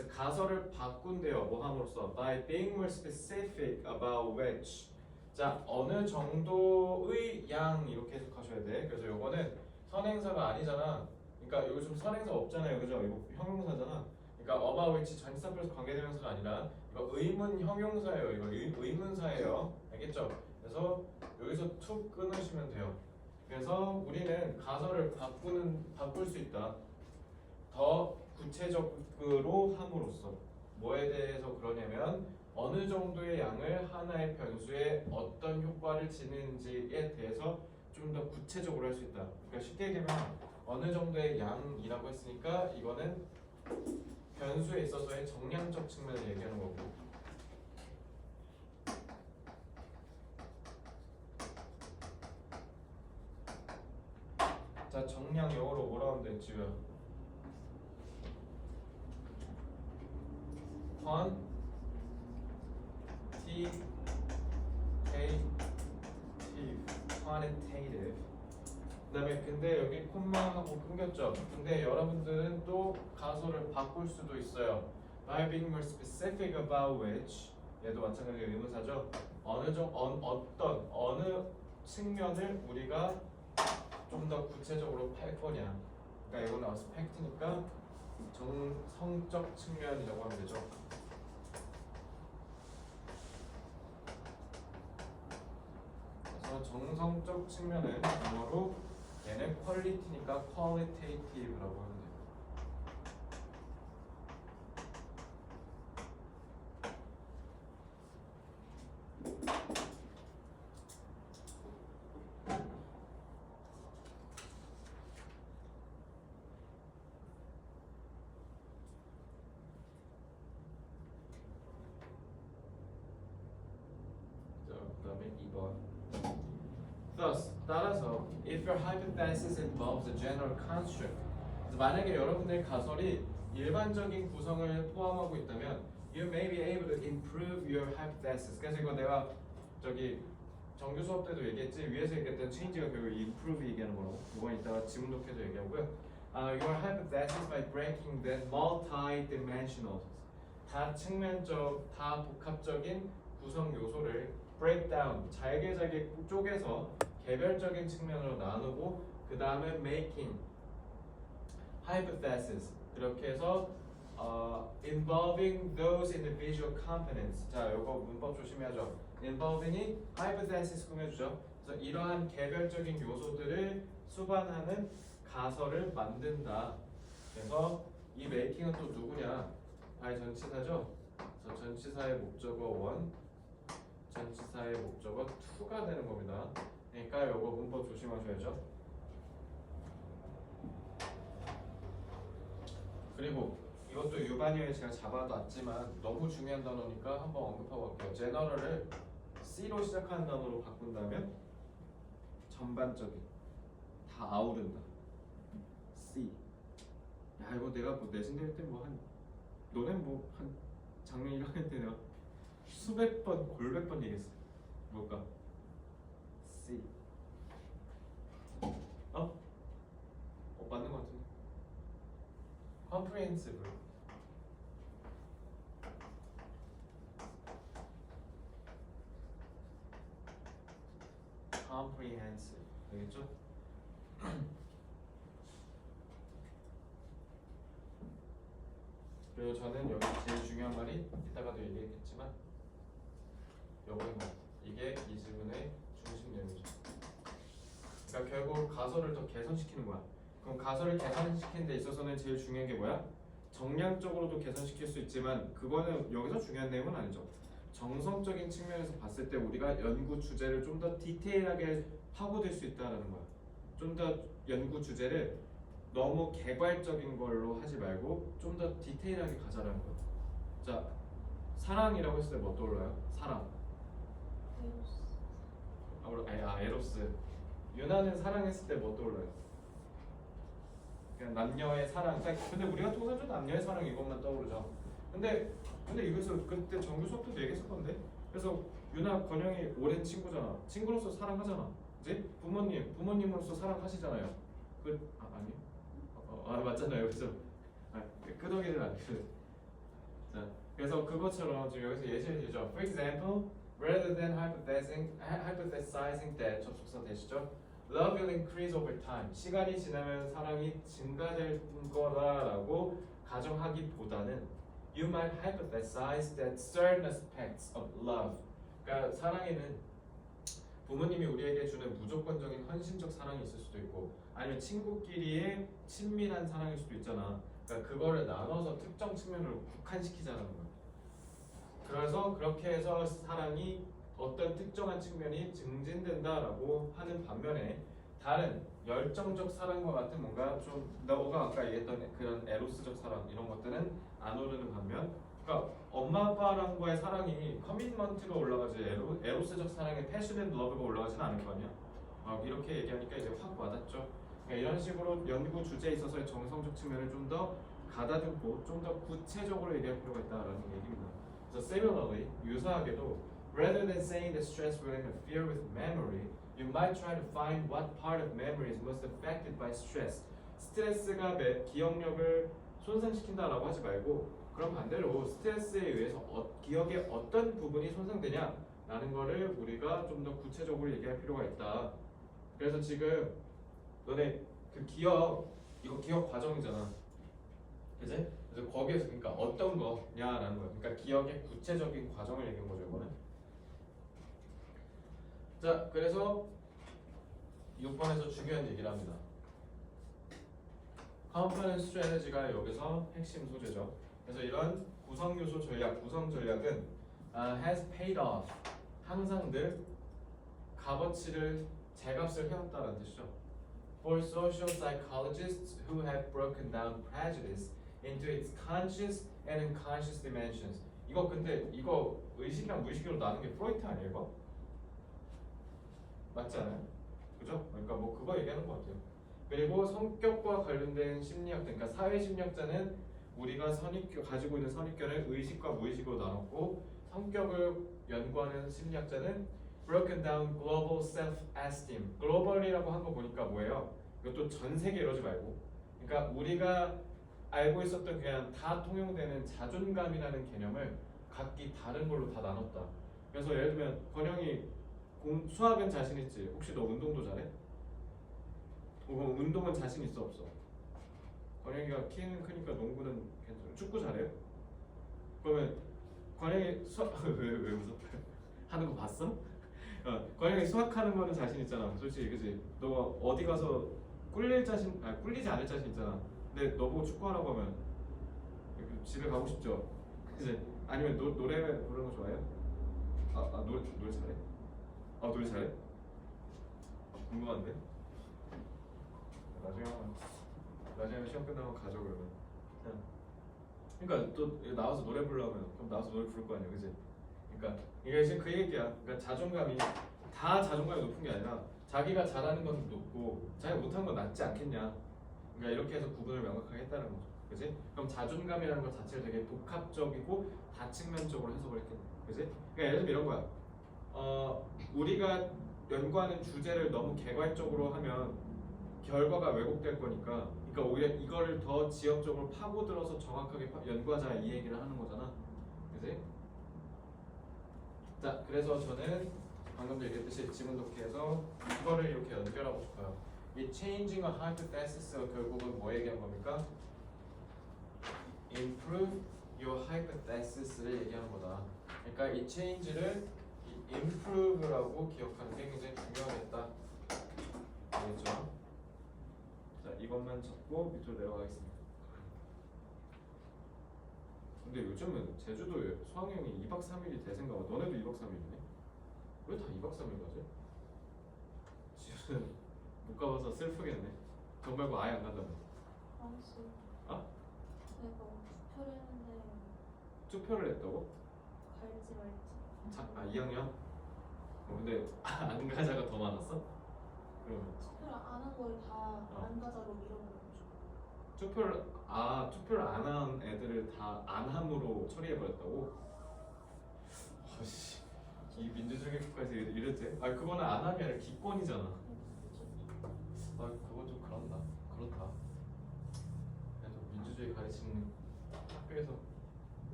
가설을 바꾼대요. 뭐 함으로써? By being more specific about which. 자, 어느 정도의 양 이렇게 해석하셔야 돼. 그래서 요거는 선행사가 아니잖아. 그러니까 여기 좀 선행사 없잖아요. 그죠? 이거 형용사잖아. 그러니까 about which 전치사 플러스 관계대명사가 아니라 이거 의문 형용사예요. 이거 의문사예요. 알겠죠? 그래서 여기서 툭 끊으시면 돼요. 그래서 우리는 가설을 바꿀 수 있다. 더 구체적으로 함으로써 뭐에 대해서 그러냐면 어느 정도의 양을 하나의 변수에 어떤 효과를 지니는지에 대해서 좀 더 구체적으로 할 수 있다. 그러니까 쉽게 얘기하면 어느 정도의 양이라고 했으니까 이거는 변수에 있어서의 정량적 측면을 얘기하는 거고. 자, 정량 영어로 뭐라 하면 되지? quantitative. 그다음에 근데 여기 콤마하고 끊겼죠. 근데 여러분들은 또 가설을 바꿀 수도 있어요. By being more specific about which. 얘도 마찬가지로 의문사죠. 어느 측면을 우리가 좀 더 구체적으로 팔 거냐. 그러니까 이거 나와서 팩트니까 정성적 측면이라고 하면 되죠. 그래서 정성적 측면은 영어로 얘는 퀄리티니까 qualitative라고 하면 돼요. 그다음에 2번. Thus, 따라서, if your hypothesis involves a general construct, 만약에 여러분의 가설이 일반적인 구성을 포함하고 있다면, you may be able to improve your hypothesis. 그래서 이거 내가 저기 정규 수업 때도 얘기했지. 위에서 얘기했던 change가 결국 improve 얘기하는 거라고. 이건 이따가 지문 독해도 얘기하고요. Your hypothesis by breaking the multi-dimensional, 다 측면적, 다 복합적인 구성 요소를 break down, 잘게 쪼개서 개별적인 측면으로 나누고 그 다음에 making hypothesis 이렇게 해서 involving those individual components. 자, 요거 문법 조심해야죠. involving이 hypothesis 꾸며주죠. 그래서 이러한 개별적인 요소들을 수반하는 가설을 만든다. 그래서 이 making은 또 누구냐? by 전치사죠. 그래서 전치사의 목적어 1, 전치사의 목적어 2가 되는 겁니다. 그러니까 요거 문법 조심하셔야죠. 그리고 이것도 유반이에 제가 잡아놨지만 너무 중요한 단어니까 한번 언급하고 갈게요. 제너럴을 C로 시작하는 단어로 바꾼다면 전반적인, 다 아우른다. C. 야, 이거 내가 뭐 내신될 때 뭐 한 너네 뭐 한 작년 1학년 때 내가 수백 번, 골백 번 얘기했어. 뭘까? C. 맞는 것 같은데. comprehensive. comprehensive. 알겠죠? 그리고 저는 여기 제일 중요한 말이 이따가도 얘기했겠지만 요거인 것 같아요. 이게 이 질문의 중심 내용이죠. 그러니까 결국 가설을 더 개선시키는 거야. 그럼 가설을 개선시키는 데 있어서는 제일 중요한 게 뭐야? 정량적으로도 개선시킬 수 있지만 그거는 여기서 중요한 내용은 아니죠. 정성적인 측면에서 봤을 때 우리가 연구 주제를 좀 더 디테일하게 파고들 수 있다는 거야. 좀 더 연구 주제를 너무 개괄적인 걸로 하지 말고 좀 더 디테일하게 가자라는 거야. 자, 사랑이라고 했을 때 뭐 떠올라요? 사랑. 에로스. 유나는 사랑했을 때 뭐 떠올라요? 그냥 남녀의 사랑. 근데 우리가 통상적으로 남녀의 사랑 이것만 떠오르죠. 근데 이것을 그때 정규 수업 때도 얘기했었던데. 그래서 유나 건영이 오랜 친구잖아. 친구로서 사랑하잖아. 이제 부모님으로서 사랑하시잖아요. 아니? 맞잖아요. 그래서 끄덕이는 않거든. 자, 그래서 그것처럼 지금 여기서 예시를 들죠. For example, rather than hypothesizing that 접속사 되시죠? Love will increase over time. 시간이 지나면 사랑이 증가될 거다라고 가정하기보다는 you might hypothesize that certain aspects of love. 그러니까 사랑에는 부모님이 우리에게 주는 무조건적인 헌신적 사랑이 있을 수도 있고 아니면 친구끼리의 친밀한 사랑일 수도 있잖아. 그러니까 그거를 나눠서 특정 측면으로 국한시키자는 거야. 그래서 그렇게 해서 사랑이 어떤 특정한 측면이 증진된다라고 하는 반면에 다른 열정적 사랑과 같은 뭔가 좀 너가 아까 얘기했던 그런 에로스적 사랑 이런 것들은 안 오르는 반면 그러니까 엄마 아빠랑과의 사랑이 커미트먼트가 올라가지 에로스적 사랑의 패션 앤 러브가 올라가지는 않을 거 아니야. 이렇게 얘기하니까 이제 확 와닿죠. 그러니까 이런 식으로 연구 주제에 있어서의 정성적 측면을 좀 더 가다듬고 좀 더 구체적으로 얘기할 필요가 있다라는 얘기입니다. 그래서 similarly 유사하게도 rather than saying that stress will interfere with memory, you might try to find what part of memory is most affected by stress. 스트레스가 기억력을 손상시킨다라고 하지 말고 그럼 반대로 스트레스에 의해서 기억의 어떤 부분이 손상되냐라는 거를 우리가 좀 더 구체적으로 얘기할 필요가 있다. 그래서 지금 너네 그 이거 기억 과정이잖아. 그지? 그래서 거기에서 그러니까 어떤 거냐라는 거야. 그러니까 기억의 구체적인 과정을 얘기한 거죠, 이거는. 자, 그래서 6번에서 중요한 얘기를 합니다. Component Strategy가 여기서 핵심 소재죠. 그래서 이런 구성 요소 전략, 구성 전략은 has paid off. 항상 늘 값어치를 제값을 해왔다는 뜻이죠. For social psychologists who have broken down prejudice into its conscious and unconscious dimensions. 이거 의식이랑 무의식으로 나눈 게 프로이트 아니에요, 이거? 맞지 않아요? 그죠? 그러니까 뭐 그거 얘기하는 것 같아요. 그리고 성격과 관련된 심리학, 그러니까 사회심리학자는 우리가 가지고 있는 선입견을 의식과 무의식으로 나눴고 성격을 연구하는 심리학자는 broken down global self-esteem. 글로벌이라고 한 거 보니까 뭐예요? 이것도 전 세계 이러지 말고 그러니까 우리가 알고 있었던 그냥 다 통용되는 자존감이라는 개념을 각기 다른 걸로 다 나눴다. 그래서 예를 들면 권영이 수학은 자신 있지? 혹시 너 운동도 잘해? 그럼 운동은 자신 있어 없어? 권영이가 키는 크니까 농구는 괜찮아. 축구 잘해요? 그러면 권영이 왜 웃어? 하는 거 봤어? 권영이 수학하는 거는 자신 있잖아. 솔직히 그지? 너 어디 가서 꿀리지 않을 자신 있잖아. 근데 너 보고 축구하라고 하면 집에 가고 싶죠? 그지? 아니면 노래 부르는 거 좋아해요? 노래 잘해? 노래 잘해? 궁금한데? 나중에 시험 끝나면 가죠 그러면. 그러니까 또 나와서 노래 부르려면 그럼 나와서 노래 부를 거 아니야, 그지? 그러니까 이게 지금 그 얘기야. 그러니까 자존감이 다 자존감이 높은 게 아니라 자기가 잘하는 건 높고 자기가 못하는 건 낫지 않겠냐. 그러니까 이렇게 해서 구분을 명확하게 했다는 거죠, 그지? 그럼 자존감이라는 것 자체를 되게 복합적이고 다측면적으로 해석을 했겠네, 그지? 그러니까 예를 들면 이런 거야. 우리가 연구하는 주제를 너무 개괄적으로 하면 결과가 왜곡될 거니까, 그러니까 오히려 이거를 더 지역적으로 파고들어서 정확하게 연구하자 이 얘기를 하는 거잖아, 그지? 자, 그래서 저는 방금도 얘기했듯이 지문 독해에서 이거를 이렇게 연결하고 싶어요. 이 changing a hypothesis가 결국은 뭐 얘기한 겁니까? improve your hypothesis를 얘기하는 거다. 그러니까 이 change를 improve라고 기억하는 게 굉장히 중요하겠다. 알겠죠? 자, 이것만 적고 밑으로 내려가겠습니다. 근데 요즘은 제주도에 수학여행이 2박 3일이 대세인가 봐. 너네도 2박 3일이네? 왜 다 2박 3일 가지? 지금 못 가봐서 슬프겠네. 돈 말고 아예 안 간다며. 프랑스. 어? 내가 투표를 했는데 투표를 했다고? 갈지 말지. 2학년? 근데 안 가자가 더 많았어? 그러면 투표를 안 한 거에 다 안 가자로 밀어버려가지고. 투표를 안 한 애들을 다 안 함으로 처리해 버렸다고? 아씨, 이 민주주의 국가에서 이래도 돼? 그거는 안 함이 아니라 기권이잖아. 그건 좀 그렇다. 그래도 민주주의 가르치는 학교에서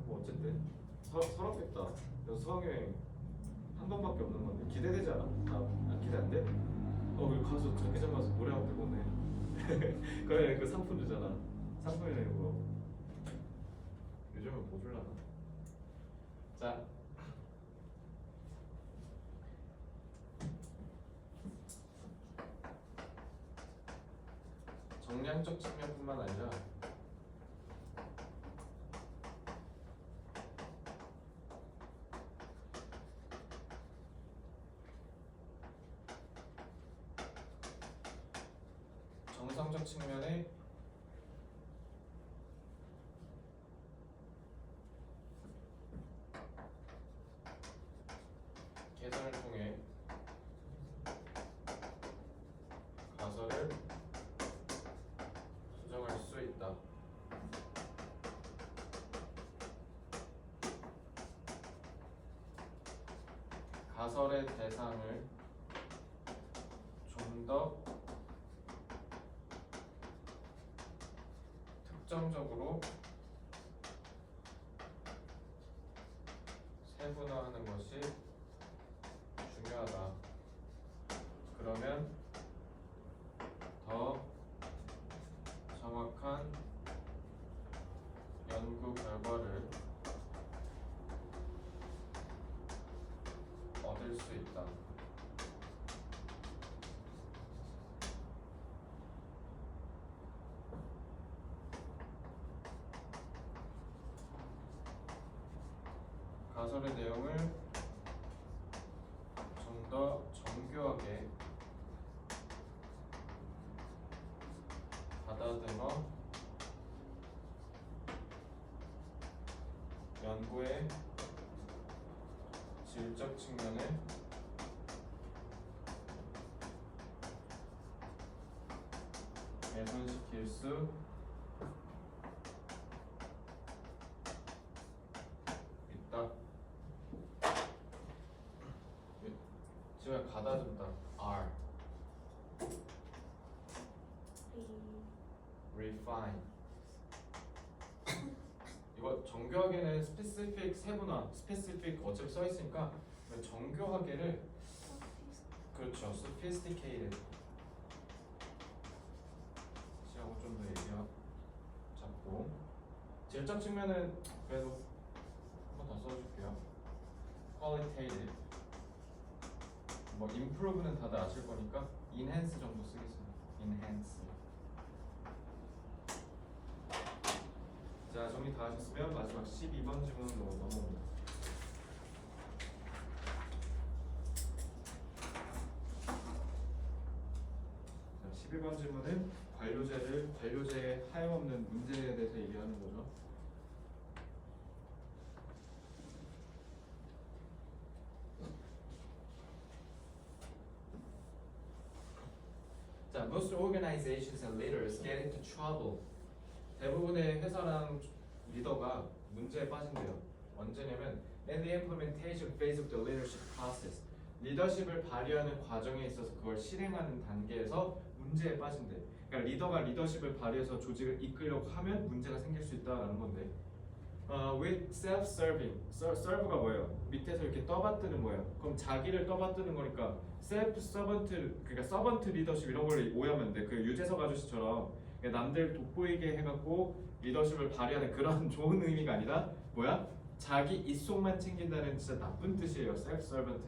뭐 어쨌든 서럽겠다. 수학여행 한 번밖에 없는 건데 기대되지 않아? 기대 안 돼? 우리 가서 전기장 가서 노래하고 되고 오네. 그래, 그 상품 주잖아. 상품이네 그거. 요즘은 뭐 줄라나? 자, 정량적 측면뿐만 아니라 정상적 측면의 계산을 통해 가설을 수정할 수 있다. 가설의 대상을 좀 더 특정적으로 세분화하는 것이 중요하다. 그러면 더 정확한 연구 결과를 얻을 수 있다. 가설의 내용을 좀 더 정교하게 받아들여 연구의 질적 측면을 개선시킬 수 있다. 지금 가다듬다. R. refine. 이거 정교하게는 specific 세분화, specific 어차피 써 있으니까 정교하게를 그렇죠. sophisticated. 시하고 좀 더 얘기하고 잡고 질적 측면은 그래도 한 번 더 써줄게요. qualitative. 뭐 improve는 다들 아실 거니까 enhance 정도 쓰겠습니다. enhance. 자, 정리 다 하셨으면 마지막 12번 질문으로 넘어옵니다. 자, 11번 질문은 관료제의 하염없는 문제에 대해서 얘기하는 거죠. 자, most organizations and leaders get into trouble. 대부분의 회사랑 리더가 문제에 빠진대요. 언제냐면 in the implementation phase of the leadership process. 리더십을 발휘하는 과정에 있어서 그걸 실행하는 단계에서 문제에 빠진대. 그러니까 리더가 리더십을 발휘해서 조직을 이끌려고 하면 문제가 생길 수 있다라는 건데. with self-serving. serve가 뭐예요? 밑에서 이렇게 떠받드는 거예요. 그럼 자기를 떠받드는 거니까 self-servant, 그러니까 servant 리더십 이런 걸 오해하면 돼. 그 유재석 아저씨처럼 남들 돋보이게 해갖고 리더십을 발휘하는 그런 좋은 의미가 아니라 뭐야? 자기 입속만 챙긴다는 진짜 나쁜 뜻이에요. self-servant.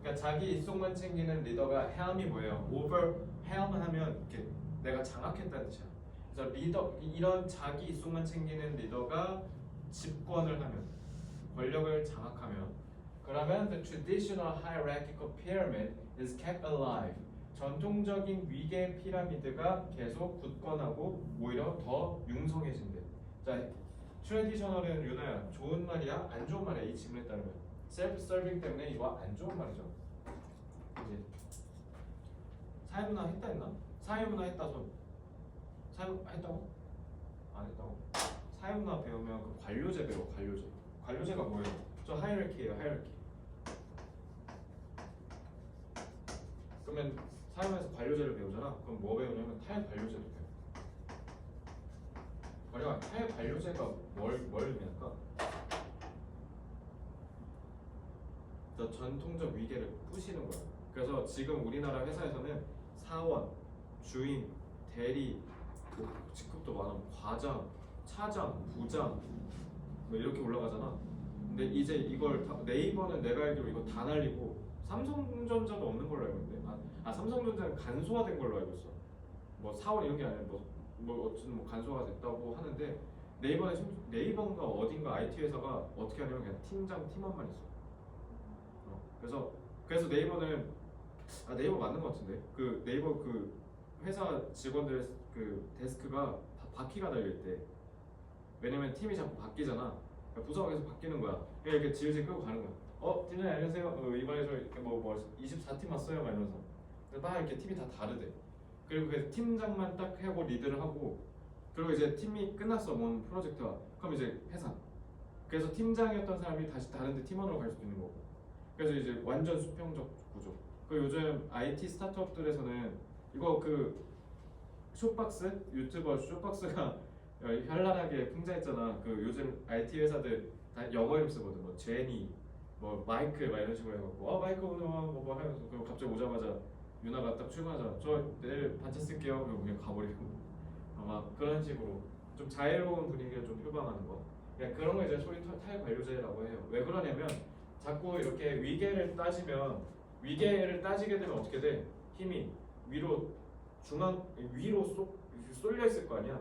그러니까 자기 입속만 챙기는 리더가 helm이 뭐예요? over helm 하면 이렇게 내가 장악했다는 뜻이야. 그래서 리더 이런 자기 입속만 챙기는 리더가 집권을 하면 권력을 장악하면 그러면 the traditional hierarchical pyramid is kept alive. 전통적인 위계 피라미드가 계속 굳건하고 오히려 더 융성해진대. 자, 트레디셔널은 유나야 좋은 말이야? 안 좋은 말이야? 이 질문에 따르면 셀프 서빙 때문에 이거 안 좋은 말이죠. 그지? 사회문화 했다 했나? 사회문화 했다 손. 했다고? 안 했다고? 사회문화 배우면 그 관료제 배워. 관료제. 관료제가 뭐예요? 저 하이어르키예요. 하이어르키. 그러면 사회문화에서 관료제를 배우잖아. 그럼 뭐 배우냐면 탈관료제도 배워. 그러니까 탈관료제가 뭘 의미할까? 더 전통적 위계를 부시는 거야. 그래서 지금 우리나라 회사에서는 사원, 주임, 대리, 뭐 직급도 많으면 과장, 차장, 부장 뭐 이렇게 올라가잖아. 근데 이제 이걸 네이버는 내가 알기로 이거 다 날리고 삼성전자도 없는 걸로 알고 있는데 삼성전자는 간소화된 걸로 알고 있어. 뭐 사원 이런 게 아니라 뭐 어쨌든 뭐 간소화가 됐다고 하는데 네이버인가 어딘가 IT 회사가 어떻게 하냐면 그냥 팀장 팀원만 있어. 그래서 네이버는 네이버 맞는 것 같은데 그 네이버 그 회사 직원들 그 데스크가 다 바퀴가 달려 있대. 왜냐면 팀이 자꾸 바뀌잖아. 그러니까 부서가 계속 바뀌는 거야. 이렇게 질질 끌고 가는 거야. 팀장님 안녕하세요. 이번에 저 이렇게 뭐 24팀 왔어요. 막 이러면서. 딱 이렇게 팀이 다 다르대. 그리고 그 팀장만 딱 하고 리드를 하고 그리고 이제 팀이 끝났어. 뭔 프로젝트가. 그럼 이제 해산. 그래서 팀장이었던 사람이 다시 다른데 팀원으로 갈 수도 있는 거고. 그래서 이제 완전 수평적 구조. 그 요즘 IT 스타트업들에서는 이거 그 쇼박스 유튜버 쇼박스가 현란하게 풍자했잖아. 그 요즘 IT 회사들 다 영어 이름 쓰거든. 뭐 제니, 뭐 마이클 막 이런 식으로 해갖고 마이클 오늘 뭐 하면서 그리고 갑자기 오자마자 유나가 딱 출근하잖아. 저 내일 반차 쓸게요. 그리고 그냥 가버리고 아마 그런 식으로 좀 자유로운 분위기를 좀 표방하는 거. 그냥 그런 거 이제 소위 탈관료제라고 해요. 왜 그러냐면 자꾸 이렇게 위계를 따지게 되면 어떻게 돼? 힘이 위로 쏠려 있을 거 아니야.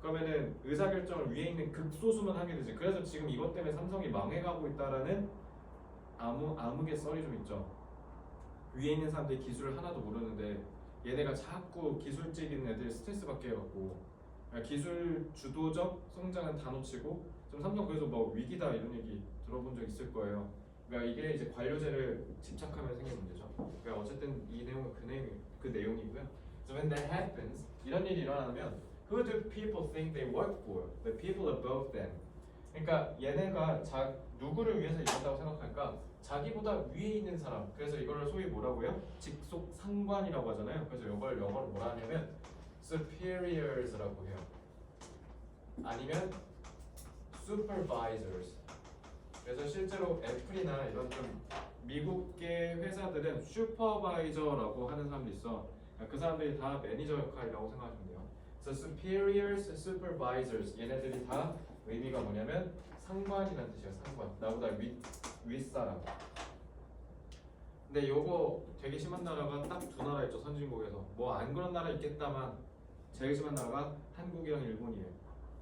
그러면은 의사결정을 위에 있는 극소수만 하게 되지. 그래서 지금 이것 때문에 삼성이 망해가고 있다라는 암흑의 썰이 좀 있죠. 위에 있는 사람들이 기술을 하나도 모르는데 얘네가 자꾸 기술직인 애들 스트레스 받게 해갖고 기술 주도적 성장은 다 놓치고 지금 삼성 그래서 뭐 위기다 이런 얘기 들어본 적 있을 거예요. 그러니까 이게 이제 관료제를 집착하면 생긴 문제죠. 그러니까 어쨌든 이 내용은 그 내용이고요. So when that happens, 이런 일이 일어나면 who do people think they work for? The people above them. 그러니까 얘네가 누구를 위해서 일한다고 생각할까? 자기보다 위에 있는 사람. 그래서 이거를 소위 뭐라고요? 직속 상관이라고 하잖아요. 그래서 이걸 영어로 뭐라 하냐면 superiors라고 해요. 아니면 supervisors. 그래서 실제로 애플이나 이런 좀 미국계 회사들은 슈퍼바이저라고 하는 사람도 있어. 그 사람들이 다 매니저 역할이라고 생각하시면 돼요. 그래서 superiors, supervisors 얘네들이 다 의미가 뭐냐면 상관이라는 뜻이에요. 상관. 나보다 윗사람. 근데 요거 되게 심한 나라가 딱 두 나라 있죠. 선진국에서. 뭐 안 그런 나라 있겠다만 제일 심한 나라가 한국이랑 일본이에요.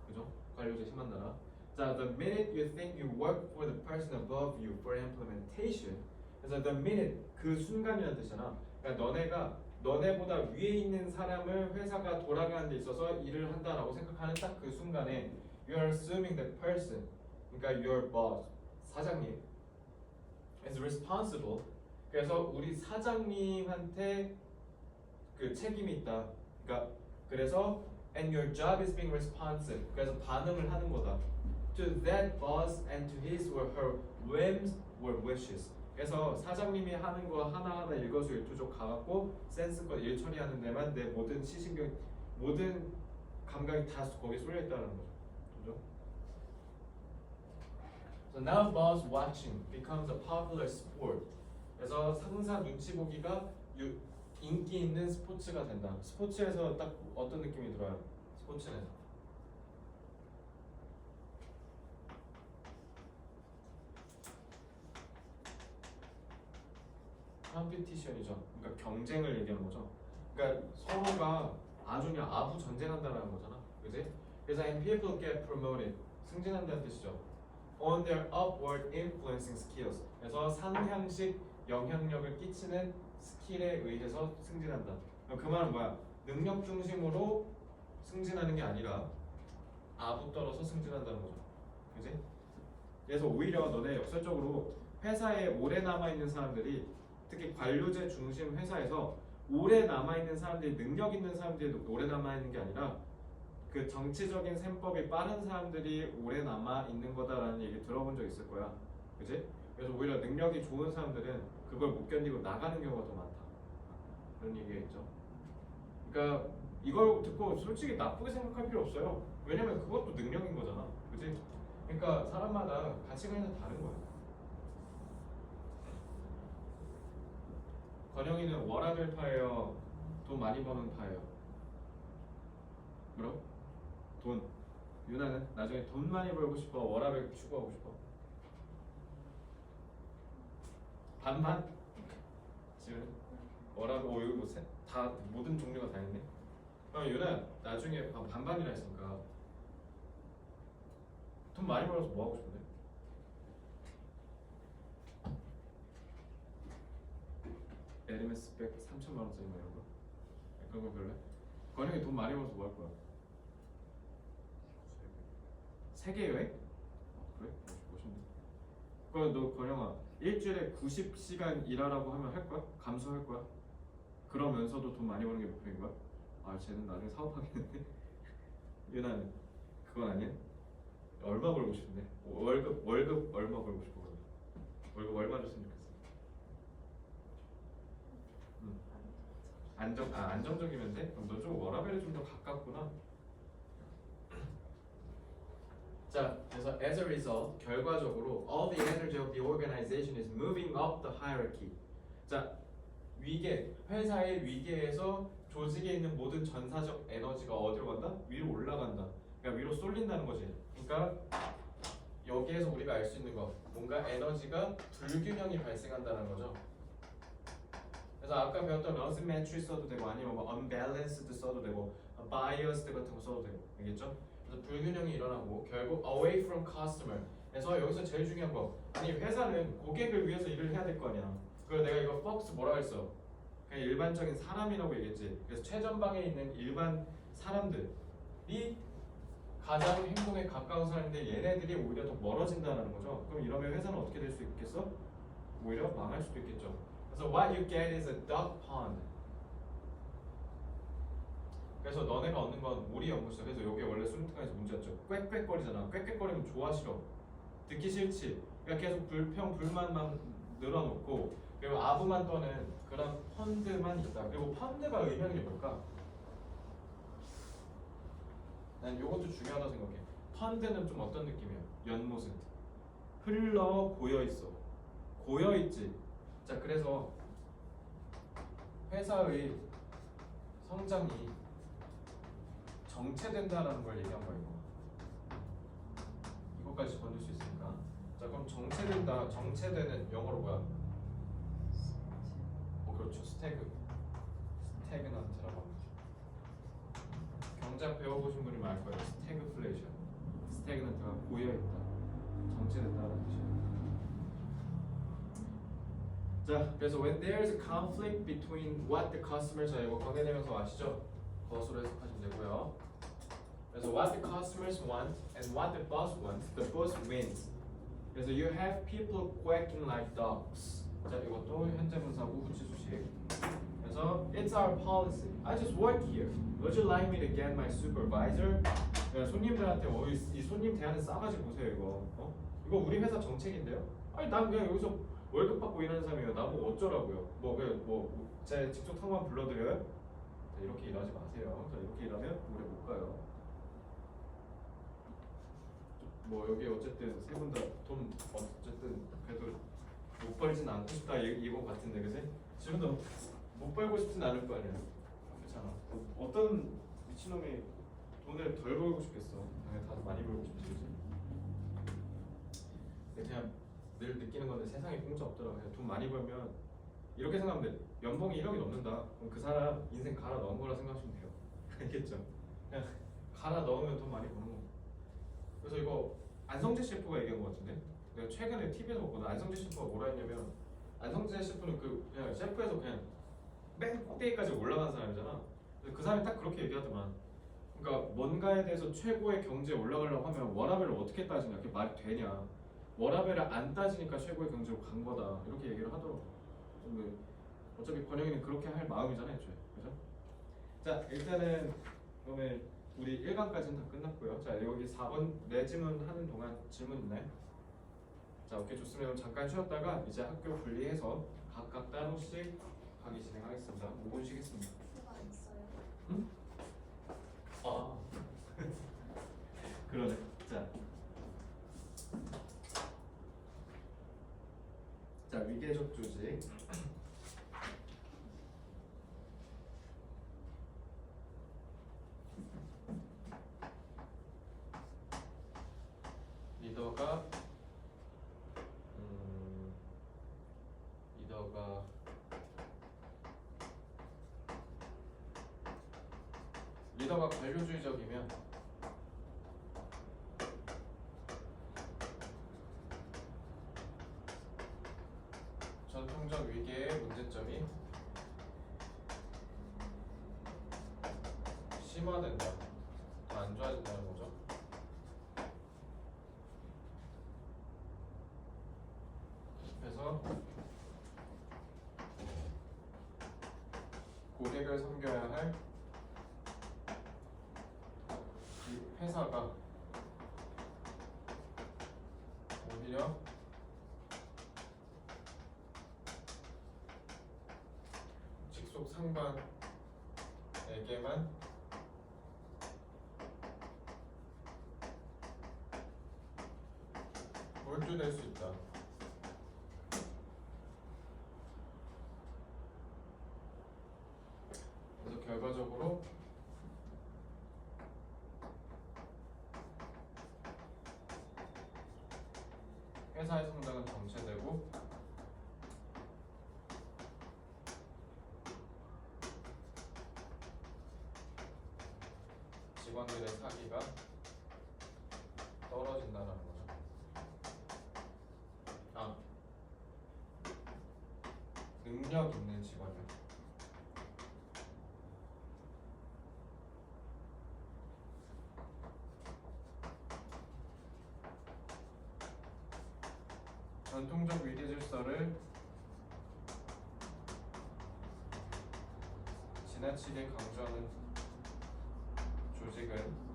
그죠? 관료제 심한 나라. 자, the minute you think you work for the person above you for implementation. 그래서 the minute 그 순간이라는 뜻이잖아. 그러니까 너네보다 위에 있는 사람을 회사가 돌아가는 데 있어서 일을 한다라고 생각하는 딱 그 순간에 you are assuming that person, 그러니까 your boss, 사장님 is responsible. 그래서 우리 사장님한테 그 책임이 있다. 그러니까 그래서 and your job is being responsive. 그래서 반응을 하는 거다. To that boss and to his or her whims or wishes. 그래서 사장님이 하는 거 하나하나 일거수일투족 가갖고 센스껏 일 처리하는 데만 내 모든 시신경, 모든 감각이 다 거기에 쏠려 있다는 거죠. 그죠? So now boss watching becomes a popular sport. 그래서 상사 눈치 보기가 인기 있는 스포츠가 된다. 스포츠에서 딱 어떤 느낌이 들어요? 스포츠는 컴피티션이죠. 그러니까 경쟁을 얘기하는 거죠. 그러니까 서로가 아주 그냥 아부 전쟁한다는 거잖아. 그지? 그래서 and people get promoted. 승진한다는 뜻이죠. On their upward influencing skills. 그래서 상향식 영향력을 끼치는 스킬에 의해서 승진한다. 그 말은 뭐야? 능력 중심으로 승진하는 게 아니라 아부 떨어서 승진한다는 거죠. 그지? 그래서 오히려 너네 역설적으로 회사에 오래 남아있는 사람들이 특히 관료제 중심 회사에서 오래 남아있는 사람들이 능력 있는 사람들이 오래 남아있는 게 아니라 그 정치적인 셈법이 빠른 사람들이 오래 남아있는 거다라는 얘기 들어본 적 있을 거야. 그지? 그래서 오히려 능력이 좋은 사람들은 그걸 못 견디고 나가는 경우가 더 많다. 그런 얘기겠죠. 그러니까 이걸 듣고 솔직히 나쁘게 생각할 필요 없어요. 왜냐면 그것도 능력인 거잖아. 그지? 그러니까 사람마다 가치관이 다 다른 거야. 건영이는 워라벨 파예요? 돈 많이 버는 파예요? 뭐라고? 돈. 유나는 나중에 돈 많이 벌고 싶어? 워라벨 추구하고 싶어? 반반? 지금 워라벨 여기 다 모든 종류가 다 있네. 그럼 유나 나중에 반반이라 했으니까 돈 많이 벌어서 뭐 하고 싶은데? 에르메스 백 3천만 원짜리 뭐 이런 거? 그런 거 별로야? 건영이 돈 많이 벌어서 뭐 할 거야? 세계 여행? 그래? 멋있네. 그럼 너 건영아 일주일에 90시간 일하라고 하면 할 거야? 감수할 거야? 그러면서도 돈 많이 버는 게 목표인 거야? 아 쟤는 나중에 사업하겠는데? 유나는 그건 아니야? 얼마 벌고 싶은데? 월급 얼마 벌고 싶어? 월급 얼마 줬으면 좋겠어? 안정적이면 돼? 그럼 너 좀 워라벨에 좀 더 가깝구나. 자, 그래서 as a result, 결과적으로 all the energy of the organization is moving up the hierarchy. 자, 회사의 위계에서 조직에 있는 모든 전사적 에너지가 어디로 간다? 위로 올라간다. 그러니까 위로 쏠린다는 거지. 그러니까 여기에서 우리가 알 수 있는 거, 뭔가 에너지가 불균형이 발생한다는 거죠. 그래서 아까 배웠던 asymmetry 써도 되고 아니면 뭐 unbalanced 써도 되고 biased 같은 거 써도 되고, 알겠죠? 그래서 불균형이 일어나고 결국 away from customer. 그래서 여기서 제일 중요한 거, 아니 회사는 고객을 위해서 일을 해야 될 거 아니야. 그래서 내가 이거 fox 뭐라 했어? 그냥 일반적인 사람이라고 얘기했지. 그래서 최전방에 있는 일반 사람들이 가장 행동에 가까운 사람인데 얘네들이 오히려 더 멀어진다는 거죠. 그럼 이러면 회사는 어떻게 될 수 있겠어? 오히려 망할 수도 있겠죠. 그래서 what you get is a duck pond. 그래서 너네가 얻는 건 우리 연구소. 그래서 여기 원래 수능특강에서 문제였죠. 꽥꽥거리잖아. 꽥꽥거리면 좋아 싫어? 듣기 싫지. 그러니까 계속 불평 불만만 늘어놓고 그리고 아부만 떠는 그런 펀드만 있다. 그리고 펀드가 의미하는 게 뭘까? 난 이것도 중요하다 생각해. 펀드는 좀 어떤 느낌이야? 연못은 흘러 고여 있어. 고여 있지. 자, 그래서 회사의 성장이 정체된다라는 걸 얘기한 거야. 이거까지 건들 수 있으니까. 자, 그럼 정체된다. 정체되는 영어로 뭐야? 그렇죠. 스태그넌트라고 합니다. 경제학 배워보신 분이 알 거예요. 스태그플레이션. 스태그넌트가 고여있다. 정체된다라는 뜻이에요. 자, 그래서 when there is a conflict between what the customers 이거 관계대명사 아시죠? 것으로 해석하시면 되고요. 그래서 what the customers want and what the boss wants, the boss wins. 그래서 you have people quacking like dogs. 자, 이것도 현재분사고 후치수식. 그래서 it's our policy. I just work here. Would you like me to get my supervisor? 그러니까 손님들한테 이 손님 대하는 싸가지 보세요 이거. 이거 우리 회사 정책인데요. 아니 난 그냥 여기서 월급 받고 일하는 사람이에요. 나 뭐 어쩌라고요? 제 직접 상관 불러드려요? 자, 이렇게 일하지 마세요. 자, 이렇게 일하면 오래 못 가요. 뭐 여기 어쨌든 세 분 다 돈 어쨌든 그래도 못 벌진 않고 싶다 이거 같은데, 그지? 지금도 못 벌고 싶진 않을 거 아니야. 그렇잖아. 어떤 미친놈이 돈을 덜 벌고 싶겠어. 당연히 다들 많이 벌고 싶지, 그지? 근데 그냥 늘 느끼는 건데 세상에 공짜 없더라. 그냥 돈 많이 벌면 이렇게 생각하면 돼. 연봉이 1억이 넘는다. 그럼 그 사람 인생 갈아 넣은 거라 생각하시면 돼요. 알겠죠? 그냥 갈아 넣으면 돈 많이 버는 거. 그래서 이거 안성재 셰프가 얘기한 거 같은데. 내가 최근에 TV에서 봤거든. 안성재 셰프가 뭐라 했냐면 안성재 셰프는 그냥 셰프에서 그냥 맨 꼭대기까지 올라간 사람이잖아. 근데 그 사람이 딱 그렇게 얘기하더만. 그러니까 뭔가에 대해서 최고의 경지에 올라가려고 하면 워라밸을 어떻게 따지냐? 그게 말이 되냐? 워라밸을 안 따지니까 최고의 경지로 간 거다. 이렇게 얘기를 하더라고. 근데 어차피 권영이는 그렇게 할 마음이잖아요, 애초에. 그죠? 자, 일단은 그러면 우리 1강까지는 다 끝났고요. 자, 여기 4번 내지문 하는 동안 질문 있나요? 자, 오케이, 좋습니다. 그럼 잠깐 쉬었다가 이제 학교 분리해서 각각 따로씩 강의 진행하겠습니다. 5분 쉬겠습니다. 수가 있어요. 응? 아 그러네. 자, 위계적 조직. 리더가 리더가 리더가 관료주의적이면 전통적 위계의 문제점이 심화된다. 더 안 좋아진다는 거죠. 그래서 고객을 섬겨야 할 이 회사가 오히려 직속 상반에게만 몰두될 수 있다. 그래서 결과적으로 회사의 성장은 정체되고 직원들의 사기가 떨어진다는 거죠. 아, 능력 있는 직원이요. 전통적 위계 질서를 지나치게 강조하는 조직은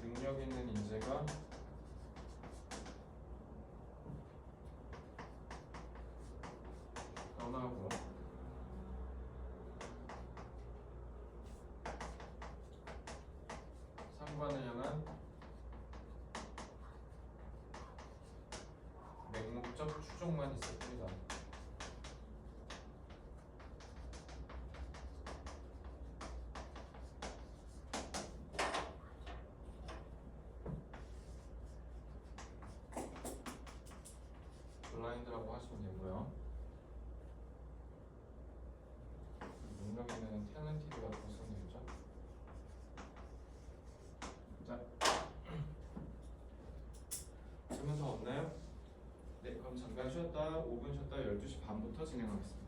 능력 있는 인재가 떠나고 상관을 향한 맹목적 추종만 있을 뿐이다. 블라인드라고 하시면 되고요. 능력 있는 탤런티드가 구성되죠. 자, 질문 더 없나요? 네, 그럼 잠깐 쉬었다 5분 쉬었다 12시 반부터 진행하겠습니다.